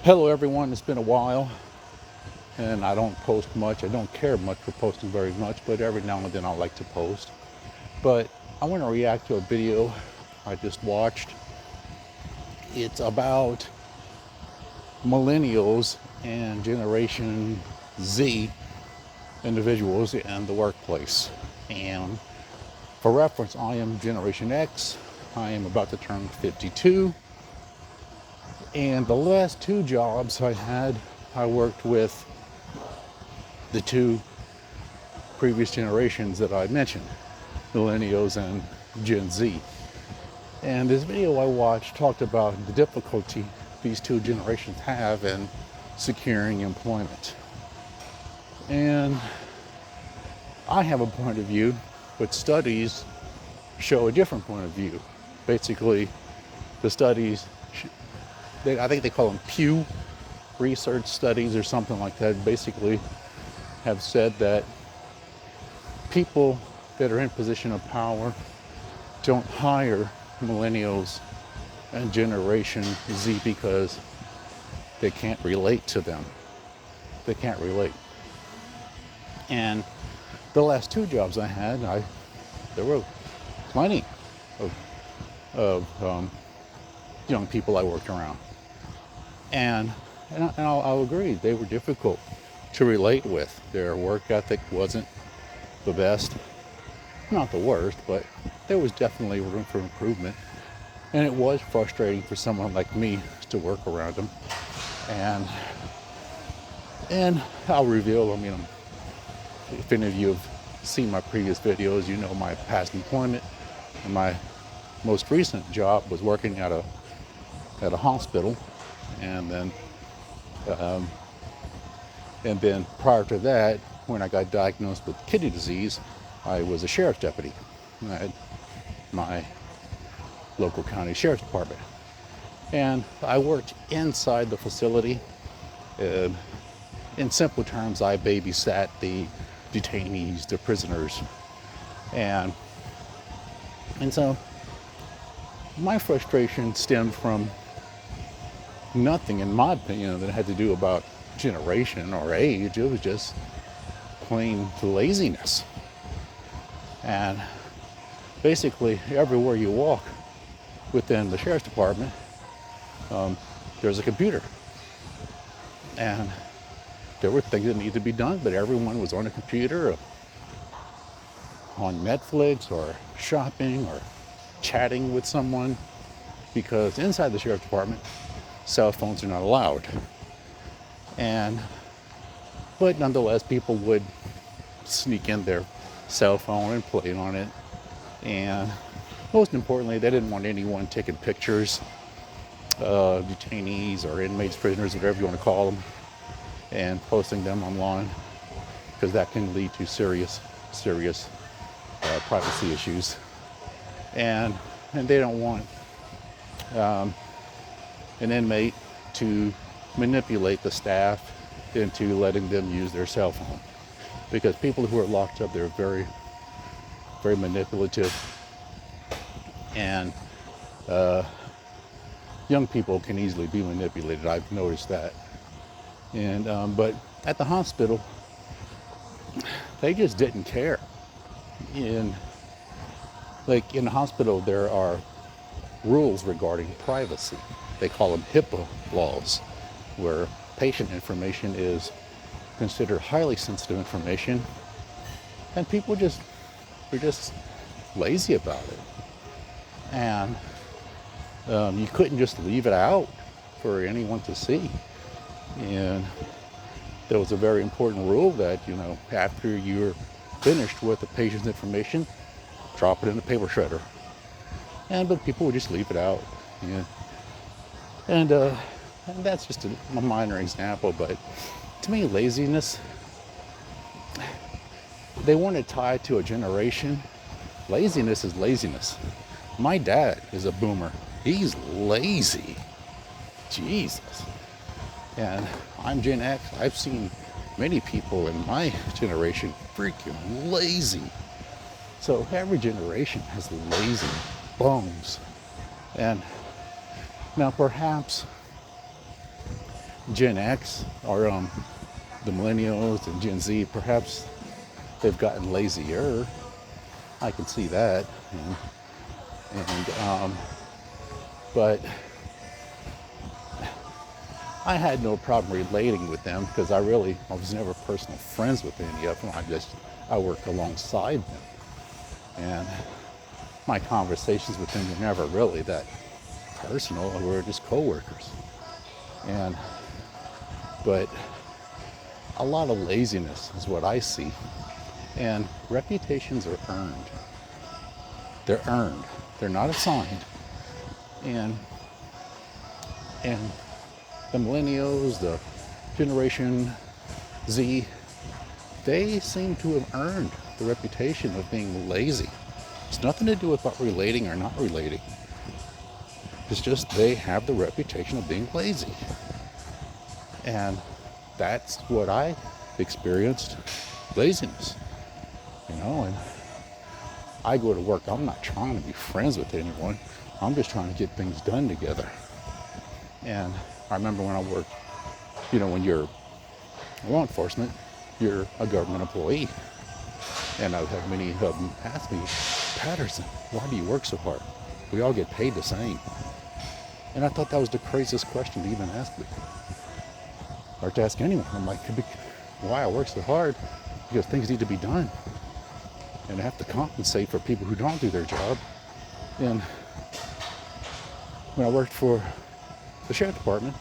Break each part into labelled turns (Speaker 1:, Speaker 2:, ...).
Speaker 1: Hello everyone, it's been a while and I don't post much. I don't care much for posting very much, but every now and then I like to post. But I want to react to a video I just watched. It's about millennials and Generation Z individuals in the workplace. And for reference, I am Generation X. I am about to turn 52. And the last two jobs I had, I worked with the two previous generations that I mentioned, millennials and Gen Z. And this video I watched talked about the difficulty these two generations have in securing employment. And I have a point of view, but studies show a different point of view. Basically, the studies, I think they call them Pew Research studies or something like that, basically have said that people that are in position of power don't hire millennials and Generation Z because they can't relate to them. They can't relate. And the last two jobs I had, there were plenty of young people I worked around. And I'll agree, they were difficult to relate with. Their work ethic wasn't the best, not the worst, but there was definitely room for improvement. And it was frustrating for someone like me to work around them. And I'll reveal, if any of you have seen my previous videos, you know my past employment. And my most recent job was working at a hospital, and then prior to that, when I got diagnosed with kidney disease, I was a sheriff's deputy at my local county sheriff's department. And I worked inside the facility. In simple terms, I babysat the detainees, the prisoners. And so my frustration stemmed from nothing, in my opinion, that had to do about generation or age. It was just plain laziness. And basically, everywhere you walk within the sheriff's department, there's a computer. And there were things that needed to be done, but everyone was on a computer, on Netflix, or shopping, or chatting with someone, because inside the sheriff's department, cell phones are not allowed. But nonetheless, people would sneak in their cell phone and play on it. And most importantly, they didn't want anyone taking pictures of detainees or inmates, prisoners, whatever you want to call them, and posting them online, because that can lead to serious privacy issues. And they don't want an inmate to manipulate the staff into letting them use their cell phone, because people who are locked up, they're very, very manipulative, and young people can easily be manipulated. I've noticed that. And but at the hospital, they just didn't care. In the hospital, there are rules regarding privacy. They call them HIPAA laws, where patient information is considered highly sensitive information, and people were just lazy about it. And you couldn't just leave it out for anyone to see. And there was a very important rule that, after you're finished with the patient's information, drop it in the paper shredder. But people would just leave it out. Yeah. And that's just a minor example, but to me, laziness, they want to tie to a generation. Laziness is laziness. My dad is a boomer. He's lazy. Jesus. And I'm Gen X. I've seen many people in my generation freaking lazy. So every generation has lazy bones. And now perhaps Gen X or the millennials and Gen Z, perhaps they've gotten lazier. I can see that. And but I had no problem relating with them because I was never personal friends with any of them. I worked alongside them. And my conversations with them were never really that personal. We were just coworkers. But a lot of laziness is what I see. And reputations are earned. They're earned. They're not assigned. And the millennials, the Generation Z, they seem to have earned the reputation of being lazy. It's nothing to do with about relating or not relating. It's just they have the reputation of being lazy. And that's what I experienced, laziness. And I go to work, I'm not trying to be friends with anyone. I'm just trying to get things done together. And I remember when I worked, when you're law enforcement, you're a government employee. And I've had many of them ask me, Patterson, why do you work so hard? We all get paid the same. And I thought that was the craziest question to even ask me. Or to ask anyone. I'm like, why I work so hard? Because things need to be done. And I have to compensate for people who don't do their job. And when I worked for the sheriff department,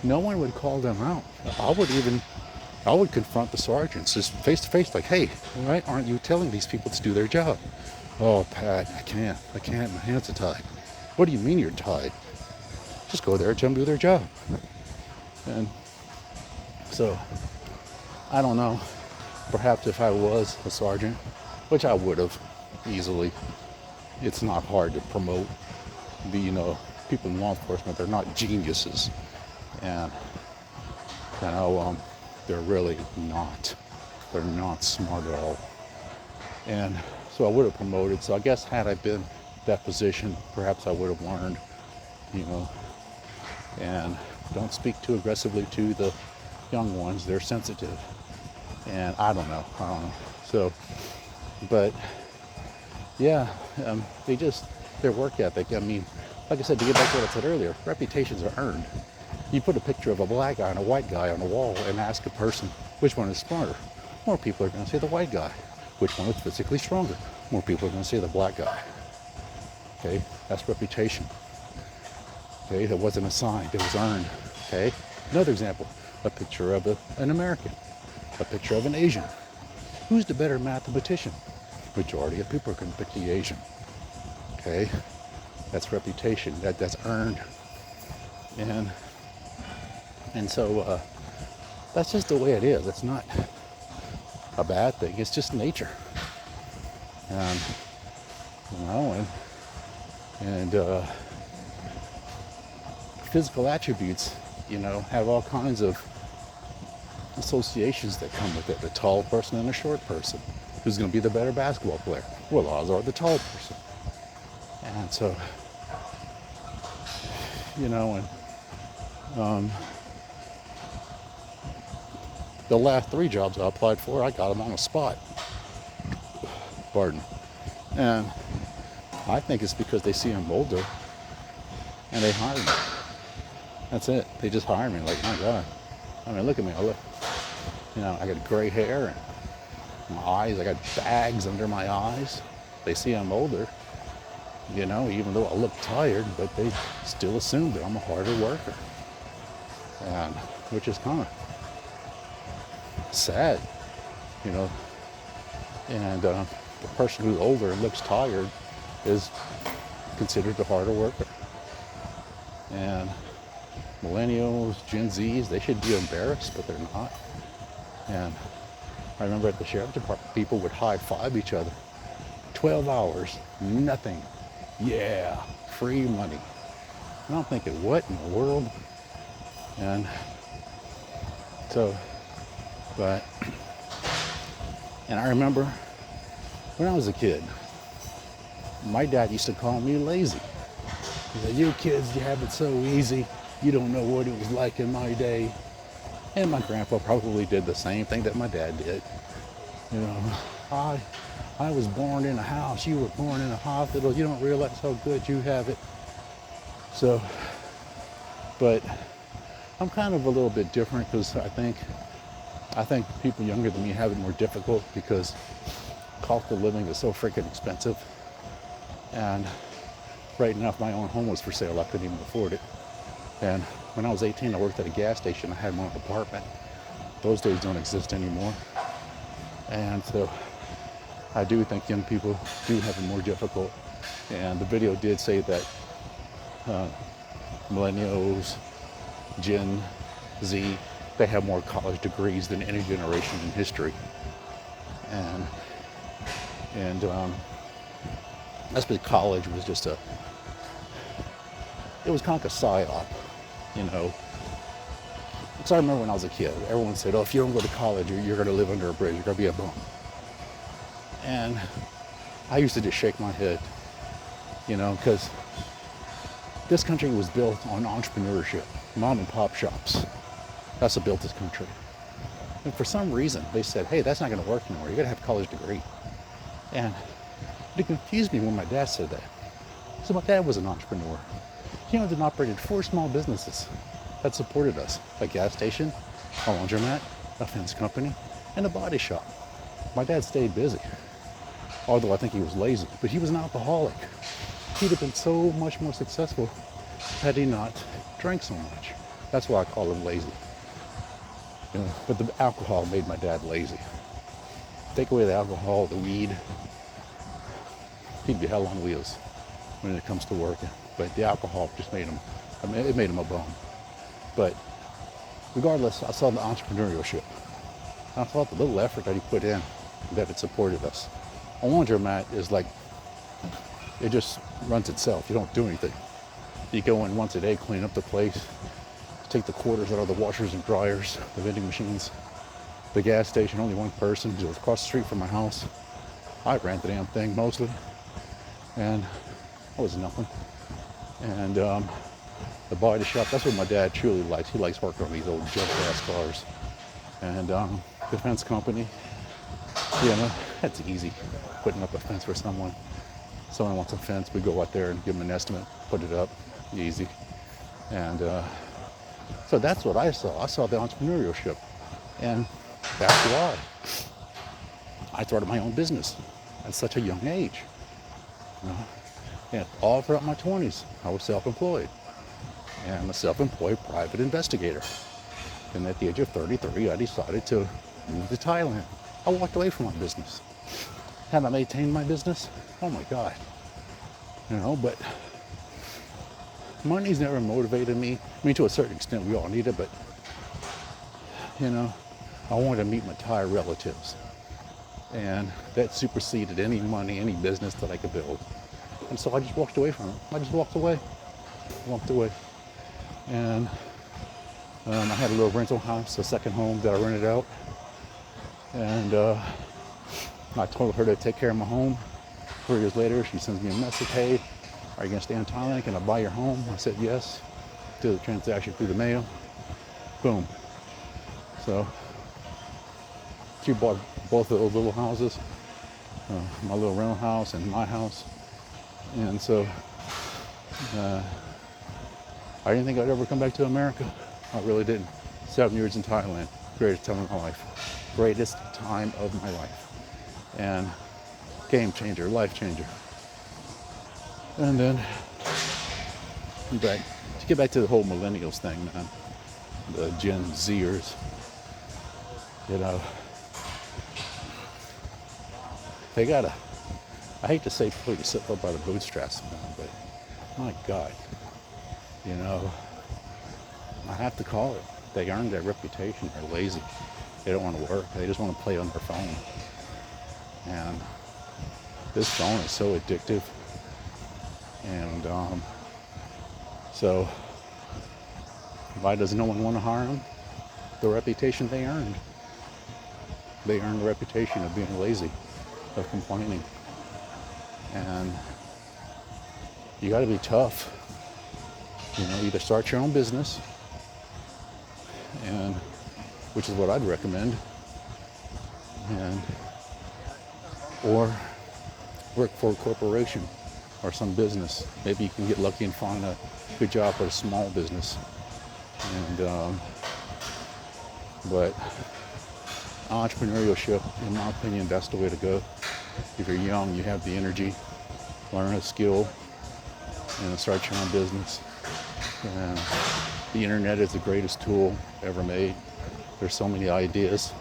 Speaker 1: no one would call them out. I would confront the sergeants just face to face, like, hey, why aren't you telling these people to do their job? Oh, Pat, I can't, my hands are tied. What do you mean you're tied? Just go there and tell them to do their job. And so, I don't know, perhaps if I was a sergeant, which I would have easily, it's not hard to promote people in law enforcement. They're not geniuses. And they're really not. They're not smart at all. And so I would have promoted. So I guess had I been that position, perhaps I would have learned, and don't speak too aggressively to the young ones. They're sensitive. And I don't know. So, but yeah, their work ethic. I mean, like I said, to get back to what I said earlier, reputations are earned. You put a picture of a black guy and a white guy on a wall and ask a person which one is smarter. More people are going to say the white guy. Which one is physically stronger? More people are going to say the black guy. Okay, that's reputation. Okay, that wasn't assigned, it was earned. Okay, another example, a picture of an American, a picture of an Asian. Who's the better mathematician? Majority of people are going to pick the Asian. Okay, that's reputation. That's earned. And so that's just the way it is. It's not a bad thing. It's just nature. And physical attributes, have all kinds of associations that come with it. A tall person and a short person. Who's going to be the better basketball player? Well, odds are the tall person. And so, the last 3 jobs I applied for, I got them on the spot. Pardon. And I think it's because they see I'm older and they hire me. That's it. They just hire me. Like, my God. I mean, look at me. I got gray hair and my eyes. I got bags under my eyes. They see I'm older, even though I look tired, but they still assume that I'm a harder worker. And which is kind of sad, and the person who's older and looks tired is considered the harder worker. And millennials, Gen Zs, they should be embarrassed, but they're not. And I remember at the sheriff department, people would high-five each other. 12 hours, nothing. Yeah, free money. And I'm thinking, what in the world? And so, and I remember when I was a kid, my dad used to call me lazy. He said, you kids, you have it so easy. You don't know what it was like in my day. And my grandpa probably did the same thing that my dad did. You know, I, I was born in a house, you were born in a hospital, you don't realize how good you have it. So, but I'm kind of a little bit different because I think people younger than me have it more difficult because cost of living is so freaking expensive. And right now, if my own home was for sale, I couldn't even afford it. And when I was 18, I worked at a gas station. I had my own apartment. Those days don't exist anymore. And so I do think young people do have it more difficult. And the video did say that millennials, Gen Z, they have more college degrees than any generation in history. And that's because college was just it was kind of like a psyop, you know. Because I remember when I was a kid, everyone said, oh, if you don't go to college, you're going to live under a bridge, you're going to be a bum. And I used to just shake my head, you know, because this country was built on entrepreneurship, mom and pop shops. That's what built this country. And for some reason, they said, hey, that's not going to work anymore. You got to have a college degree. And it confused me when my dad said that. So my dad was an entrepreneur. He owned and operated 4 small businesses that supported us: a gas station, a laundromat, a fence company, and a body shop. My dad stayed busy, although I think he was lazy, but he was an alcoholic. He'd have been so much more successful had he not drank so much. That's why I call him lazy. You know, but the alcohol made my dad lazy. Take away the alcohol, the weed, he'd be hell on wheels when it comes to working. But the alcohol just made him, it made him a bum. But regardless, I saw the entrepreneurship. I thought the little effort that he put in, that it supported us. A laundromat is like, it just runs itself. You don't do anything. You go in once a day, clean up the place, take the quarters out of the washers and dryers, the vending machines. The gas station, only one person. It was across the street from my house. I ran the damn thing mostly. And I was nothing. And the body shop, that's what my dad truly likes. He likes working on these old junk ass cars. And the fence company, you know, that's easy. Putting up a fence for someone. Someone wants a fence, we go out there and give them an estimate, put it up, easy. And so that's what I saw. I saw the entrepreneurship. And that's why I started my own business at such a young age. You know? And all throughout my 20s, I was self-employed. And I'm a self-employed private investigator. And at the age of 33, I decided to move to Thailand. I walked away from my business. Had I maintained my business? Oh my God. You know, but money's never motivated me. I mean, to a certain extent, we all need it, but, you know, I wanted to meet my Thai relatives. And that superseded any money, any business that I could build. And so I just walked away from it. I just walked away. And I had a little rental house, a second home that I rented out. And I told her to take care of my home. 4 years later, she sends me a message, hey, are you going to stay in Thailand? Can I buy your home? I said yes. Did the transaction through the mail. Boom. So she bought both of those little houses, my little rental house and my house. And so I didn't think I'd ever come back to America. I really didn't. 7 years in Thailand, greatest time of my life. Greatest time of my life. And game changer, life changer. And then, to get back to the whole millennials thing, man, the Gen Zers, you know, they gotta, I hate to say pull yourself up by the bootstraps, man, but my God, you know, I have to call it. They earned their reputation. They're lazy. They don't want to work. They just want to play on their phone. And this phone is so addictive. And so why does no one want to hire them? The reputation they earned. They earned the reputation of being lazy, of complaining. And you got to be tough. You know, either start your own business and which is what I'd recommend, and or work for a corporation or some business. Maybe you can get lucky and find a good job at a small business. And but entrepreneurship, in my opinion, that's the way to go. If you're young, you have the energy, learn a skill, and start your own business. And the internet is the greatest tool ever made. There's so many ideas.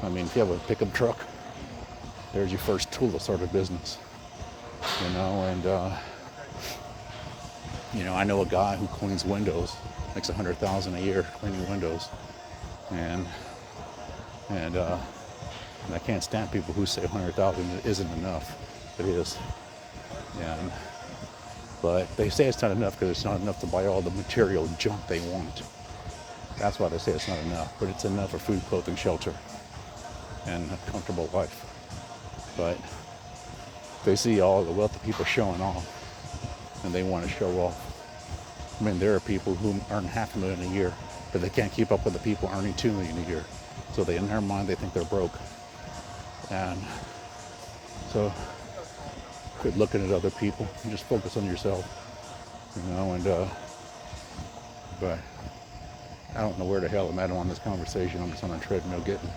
Speaker 1: I mean, if you have a pickup truck, there's your first tool to start a business. And I know a guy who cleans windows, makes $100,000 a year cleaning windows, and I can't stand people who say 100,000 isn't enough. It is, but they say it's not enough because it's not enough to buy all the material junk they want. That's why they say it's not enough, but it's enough for food, clothing, shelter, and a comfortable life. But they see all the wealthy people showing off, and they want to show off. I mean, there are people who earn $500,000 a year, but they can't keep up with the people earning $2 million a year. So in their mind, they think they're broke. And so quit looking at other people and just focus on yourself, but I don't know where the hell I'm at on this conversation. I'm just on a treadmill getting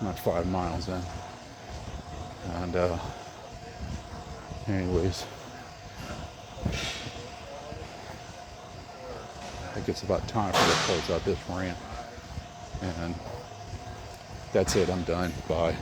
Speaker 1: not 5 miles in. And anyways, I think it's about time for me to close out this rant. And that's it. I'm done. Bye.